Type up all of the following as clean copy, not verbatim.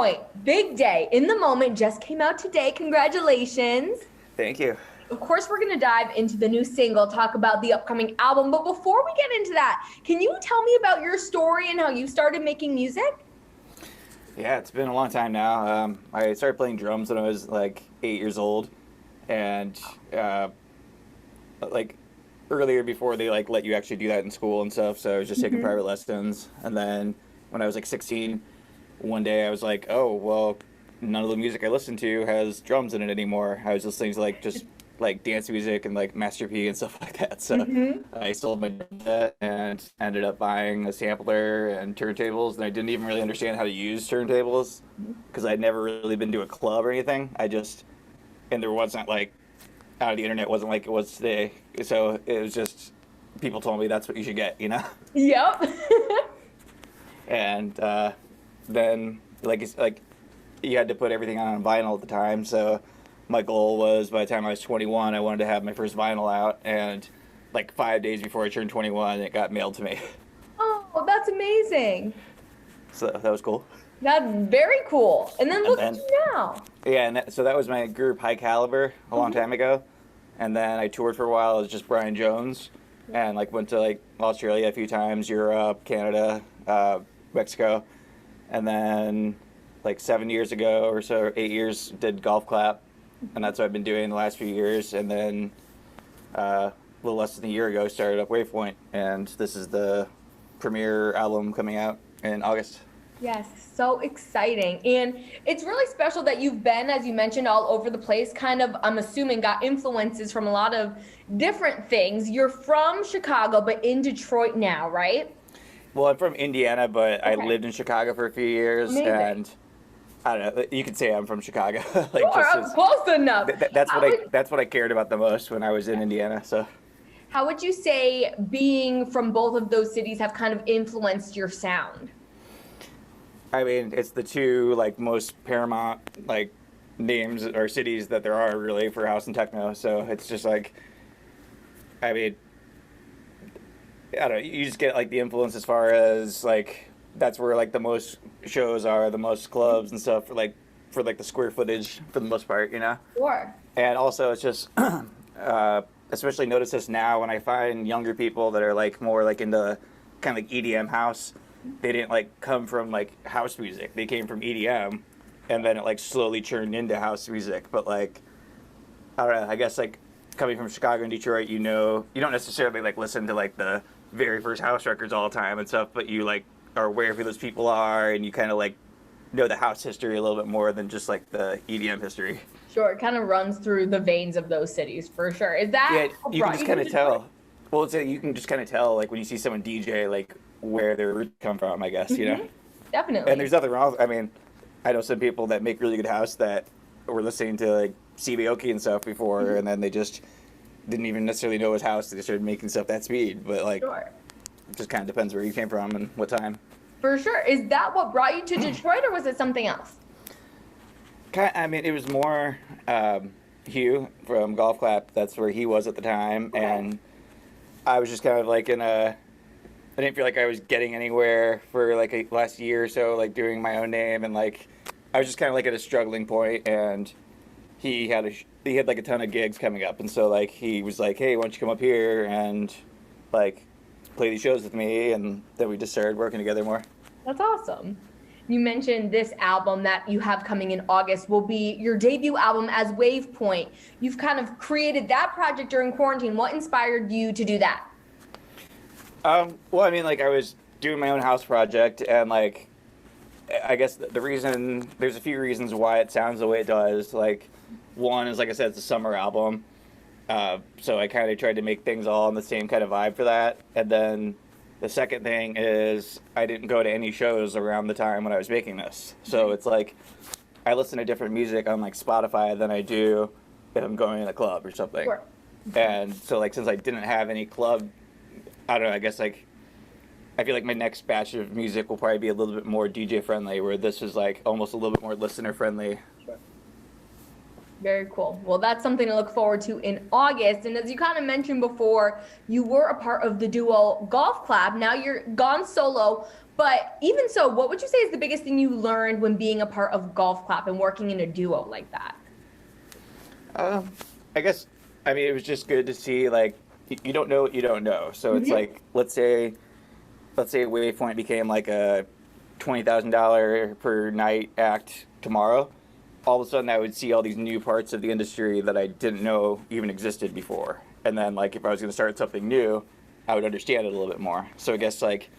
Point, big day in the moment, just came out today. Congratulations. Thank you. Of course, we're going to dive into the new single, talk about the upcoming album. But before we get into that, can you tell me about your story and how you started making music? Yeah, it's been a long time now. I started playing drums when I was like 8 years old, and like earlier before they like let you actually do that in school and stuff. So I was just taking private lessons, and then when I was like 16, one day I was like, oh well, none of the music I listen to has drums in it anymore. I was listening to like just like dance music and like Master P and stuff like that. So I sold my drum set and ended up buying a sampler and turntables. And I didn't even really understand how to use turntables because I'd never really been to a club or anything. And there wasn't like, the internet wasn't like it was today. So it was just, people told me that's what you should get, you know? Yep. And then like you had to put everything on vinyl at the time. So my goal was by the time I was 21, I wanted to have my first vinyl out, and like 5 days before I turned 21, it got mailed to me. Oh, that's amazing. So that was cool. That's very cool. And then And look then, at you now. yeah, so that was my group High Caliber a long time ago, and then I toured for a while as just Brian Jones, and like went to like Australia a few times, Europe, Canada, Mexico, and then like 7 years ago or so, or 8 years, did Golf Clap, and that's what I've been doing the last few years. And then a little less than a year ago, started up Waypoint, and this is the premiere album coming out in August. Yes, so exciting. And it's really special that you've been, as you mentioned, all over the place, kind of, I'm assuming, got influences from a lot of different things. You're from Chicago, but in Detroit now, right? Well, I'm from Indiana, but I Okay. lived in Chicago for a few years, Amazing. and I don't know. You could say I'm from Chicago. Like Sure, just I'm close enough. that's what I cared about the most when I was in Indiana. So How would you say being from both of those cities have kind of influenced your sound? I mean, it's the two like most paramount like names or cities that there are really for house and techno. So it's just like, I mean, I don't know. You just get like the influence as far as like that's where like the most shows are, the most clubs and stuff for like the square footage for the most part, you know. Sure. And also, it's just, especially notice this now when I find younger people that are like more like into kind of like EDM house. They didn't like come from like house music. They came from EDM, and then it like slowly churned into house music. But like, I don't know. I guess like coming from Chicago and Detroit, you know, you don't necessarily like listen to like the very first house records all the time and stuff, but you like are aware of who those people are, and you kind of like know the house history a little bit more than just like the EDM history. Sure, it kind of runs through the veins of those cities for sure. Is that Yeah, what you can brought just to kind of Detroit? tell. Well, you can just kind of tell, like when you see someone DJ, like where their roots come from. I guess you know. Definitely. And there's nothing wrong. I mean, I know some people that make really good house that were listening to like Steve Aoki and stuff before, and then they just didn't even necessarily know it was house. They just started making stuff that speed. But like, Sure. it just kind of depends where you came from and what time. For sure. Is that what brought you to Detroit, or was it something else? I mean, it was more Hugh from Golf Clap. That's where he was at the time, and I was just kind of like I didn't feel like I was getting anywhere for like a last year or so, like doing my own name, and like I was just kind of like at a struggling point, and he had like a ton of gigs coming up, and so like he was like, hey, why don't you come up here and like play these shows with me, and then we just started working together more. That's awesome. You mentioned this album that you have coming in August will be your debut album as Wave Point. You've kind of created that project during quarantine. What inspired you to do that? Well, I mean, like I was doing my own house project, and like I guess the reason there's a few reasons why it sounds the way it does. Like one is like I said, it's a summer album, so I kind of tried to make things all in the same kind of vibe for that. And then the second thing is I didn't go to any shows around the time when I was making this, so it's like I listen to different music on like Spotify than I do if I'm going in a club or something. Sure. And so like since I didn't have any club, I don't know, I guess like I feel like my next batch of music will probably be a little bit more DJ friendly, where this is like almost a little bit more listener friendly. Very cool. Well, that's something to look forward to in August. And as you kind of mentioned before, you were a part of the duo Golf Clap. Now you're gone solo. But even so, what would you say is the biggest thing you learned when being a part of Golf Clap and working in a duo like that? I guess, I mean, it was just good to see, like, you don't know what you don't know. So it's like, let's say Waypoint became like a $20,000 per night act tomorrow. All of a sudden, I would see all these new parts of the industry that I didn't know even existed before. And then, like, if I was going to start something new, I would understand it a little bit more. So I guess, like,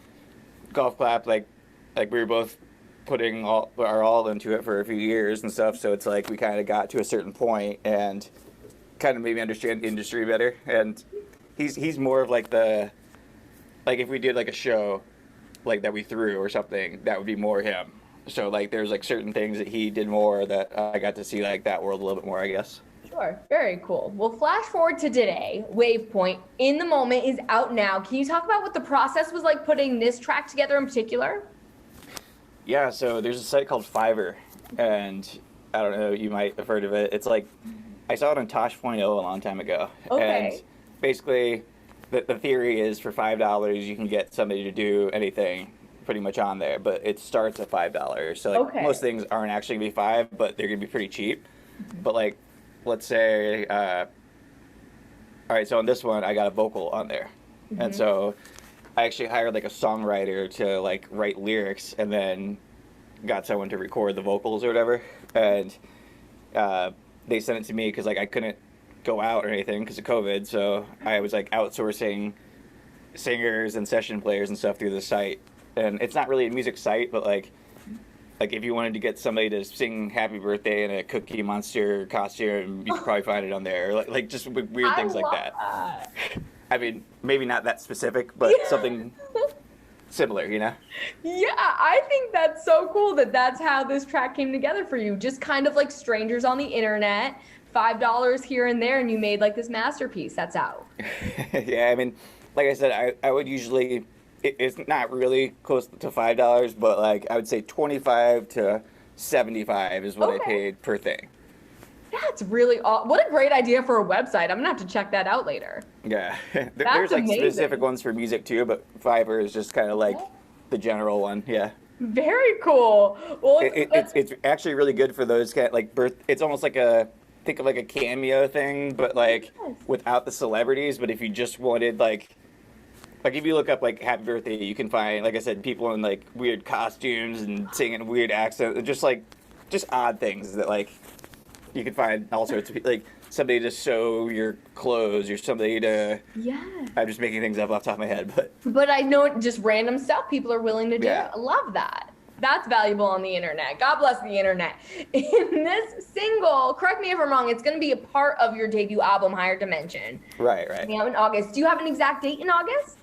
Golf Clap, like we were both putting our all into it for a few years and stuff. So it's like we kind of got to a certain point and kind of made me understand the industry better. And he's more of like like if we did like a show like that we threw or something, that would be more him. So like there's like certain things that he did more that I got to see like that world a little bit more, I guess. Sure. Very cool. Well, flash forward to today. Waypoint In the Moment is out now. Can you talk about what the process was like putting this track together in particular? Yeah, so there's a site called Fiverr, and I don't know, you might have heard of it. It's like, I saw it on Tosh.0 a long time ago. Okay. And basically, the theory is for $5, you can get somebody to do anything pretty much on there, but it starts at $5. So like most things aren't actually going to be 5, but they're going to be pretty cheap. But like, let's say, all right, so on this one, I got a vocal on there. And so I actually hired like a songwriter to like write lyrics and then got someone to record the vocals or whatever. And they sent it to me because like I couldn't go out or anything because of COVID. So I was like outsourcing singers and session players and stuff through the site. And it's not really a music site, but like if you wanted to get somebody to sing Happy Birthday in a Cookie Monster costume, you could probably find it on there. Like just weird things like that. I mean, maybe not that specific, but something similar, you know? Yeah, I think that's so cool that that's how this track came together for you. Just kind of like strangers on the internet, $5 here and there, and you made like this masterpiece that's out. Yeah, I mean, like I said, I would usually, it's not really close to $5, but like I would say 25 to 75 is what I paid per thing. That's really what a great idea for a website. I'm gonna have to check that out later. Yeah, there's like specific ones for music too, but Fiverr is just kind of like the general one. Yeah. Very cool. Well, it's actually really good for those kind like It's almost like think of like a cameo thing, but like without the celebrities. But if you just wanted like if you look up like Happy Birthday, you can find, like I said, people in like weird costumes and singing weird accents, just odd things that like. You can find all sorts of like somebody to sew your clothes or somebody to. Yeah. I'm just making things up off the top of my head, but I know just random stuff people are willing to do. Yeah. I love that. That's valuable on the internet. God bless the internet. In this single, correct me if I'm wrong, it's going to be a part of your debut album, Higher Dimension. Right. Yeah, in August. Do you have an exact date in August?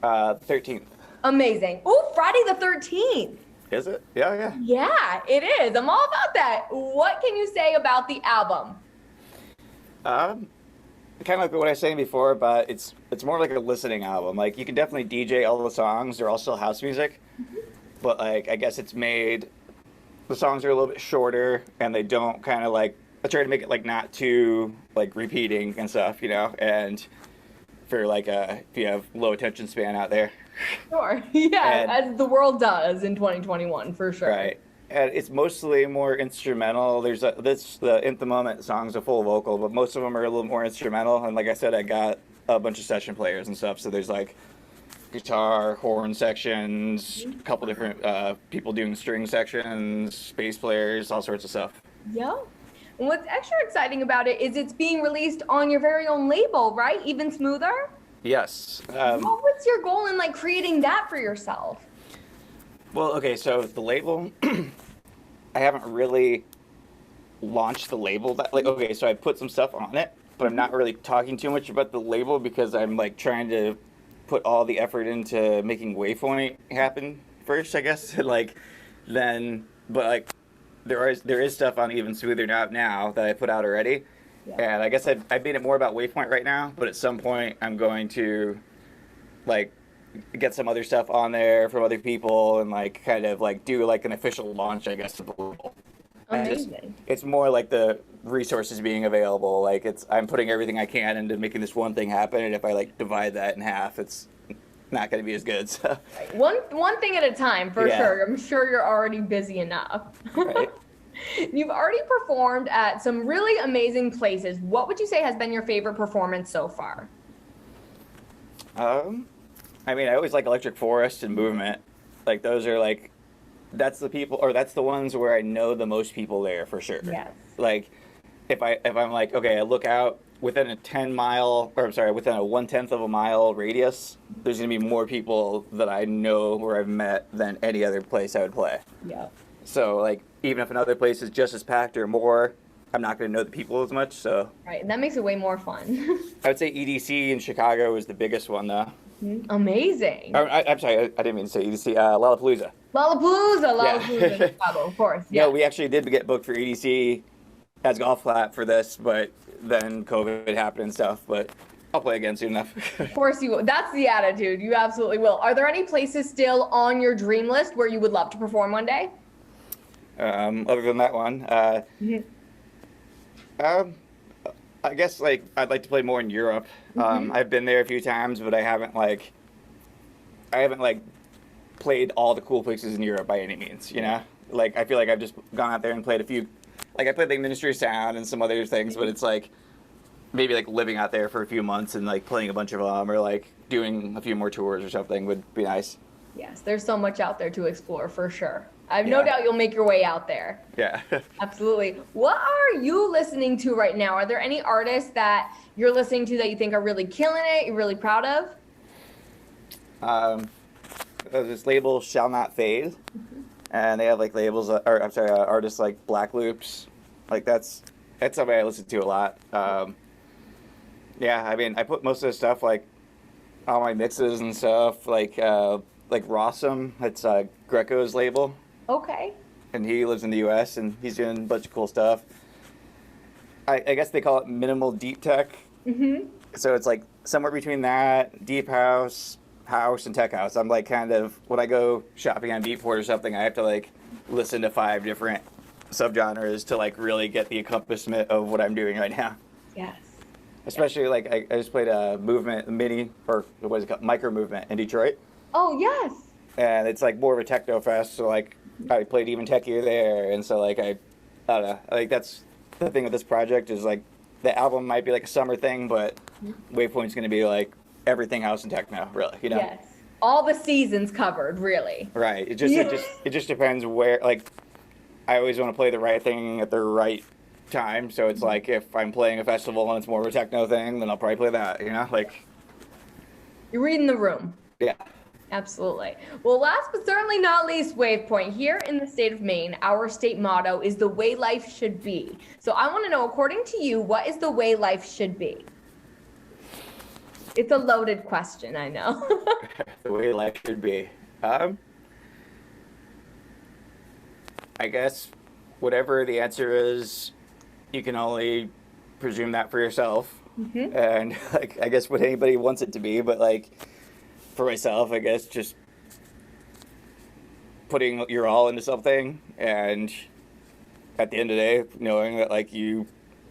13th. Amazing. Oh, Friday the 13th. Is it? Yeah. Yeah, it is. I'm all about that. What can you say about the album? Kind of like what I was saying before, but it's more like a listening album. Like you can definitely DJ all the songs; they're all still house music. But like I guess it's made. The songs are a little bit shorter, and they don't kind of like. I try to make it like not too like repeating and stuff, you know, and for like if you have low attention span out there. Sure. Yeah, as the world does in 2021, for sure. Right. And it's mostly more instrumental. There's the In the Moment song's a full vocal, but most of them are a little more instrumental. And like I said, I got a bunch of session players and stuff. So there's like guitar, horn sections, a couple different people doing string sections, bass players, all sorts of stuff. Yeah. And what's extra exciting about it is it's being released on your very own label, right? Even Smoother? Yes. What was your goal in like creating that for yourself? Well, okay, so the label, I haven't really launched the label. So I put some stuff on it, but I'm not really talking too much about the label because I'm like trying to put all the effort into making Waypoint happen first, I guess. But like there is stuff on Even Smoother now that I put out already. Yeah. And I guess I've made it more about Waypoint right now, but at some point I'm going to like get some other stuff on there from other people and like kind of like do like an official launch, I guess. Amazing. It's more like the resources being available. Like I'm putting everything I can into making this one thing happen, and if I like divide that in half, it's not going to be as good. So. One one thing at a time for Yeah. sure. I'm sure you're already busy enough. Right. You've already performed at some really amazing places. What would you say has been your favorite performance so far? I mean, I always like Electric Forest and Movement. Like those are like, that's the people, or that's the ones where I know the most people there for sure. Yes. Like, if I'm like, okay, I look out within a 10 mile, or I'm sorry, within a 1/10 of a mile radius, there's gonna be more people that I know or I've met than any other place I would play. Yeah. So like, even if another place is just as packed or more, I'm not gonna know the people as much. So Right. And that makes it way more fun. I would say EDC in Chicago is the biggest one though. Amazing. I'm sorry, I didn't mean to say EDC. Lollapalooza. Lollapalooza in Chicago, of course. Yeah. No, we actually did get booked for EDC as golf clap for this, but then COVID happened and stuff. But I'll play again soon enough. Of course you will. That's the attitude. You absolutely will. Are there any places still on your dream list where you would love to perform one day? Other than that one, I guess like I'd like to play more in Europe. I've been there a few times, but I haven't like played all the cool places in Europe by any means. You know, like I feel like I've just gone out there and played a few. Like I played like Ministry of Sound and some other things, but it's like maybe like living out there for a few months and like playing a bunch of them, or like doing a few more tours or something would be nice. Yes, there's so much out there to explore for sure. I have no doubt you'll make your way out there. Yeah. Absolutely. What are you listening to right now? Are there any artists that you're listening to that you think are really killing it, you're really proud of? This label Shall Not Fade, and they have like labels, or I'm sorry, artists like Black Loops. Like that's somebody I listen to a lot. Yeah, I mean, I put most of the stuff like all my mixes and stuff, like Rossum. It's Greco's label. Okay. And he lives in the U.S. and he's doing a bunch of cool stuff. I guess they call it minimal deep tech. So it's like somewhere between that, deep house, and tech house. I'm like kind of, when I go shopping on Beatport or something, I have to like listen to 5 different subgenres to like really get the accomplishment of what I'm doing right now. Yes. Especially like I just played a Movement mini, or what is it called, Micro Movement in Detroit. Oh, yes. And it's like more of a techno fest, so like I played even techier there, and so like I don't know, like that's the thing with this project is like the album might be like a summer thing, but Waypoint's gonna be like everything house and techno, really, you know? Yes. All the seasons covered, really. Right. It just depends where. Like, I always want to play the right thing at the right time. So it's like if I'm playing a festival and it's more of a techno thing, then I'll probably play that. You know, like. You're reading the room. Yeah. Absolutely. Well, last but certainly not least, Wavepoint, here in the state of Maine, our state motto is the way life should be. So I want to know, according to you, what is the way life should be? It's a loaded question, I know. The way life should be. I guess whatever the answer is, you can only presume that for yourself. And like, I guess what anybody wants it to be, but like, for myself, I guess just putting your all into something, and at the end of the day, knowing that like you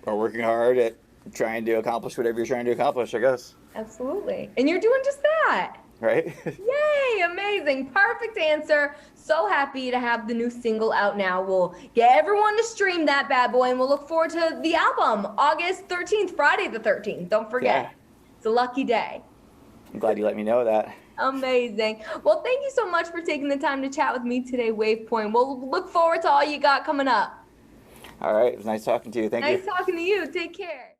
are working hard at trying to accomplish whatever you're trying to accomplish, I guess. Absolutely. And you're doing just that. Right? Yay, amazing. Perfect answer. So happy to have the new single out now. We'll get everyone to stream that bad boy, and we'll look forward to the album August 13th, Friday the 13th. Don't forget. Yeah. It's a lucky day. I'm glad you let me know that. Amazing. Well, thank you so much for taking the time to chat with me today, Wavepoint. We'll look forward to all you got coming up. All right. It was nice talking to you. Thank you. Nice talking to you. Take care.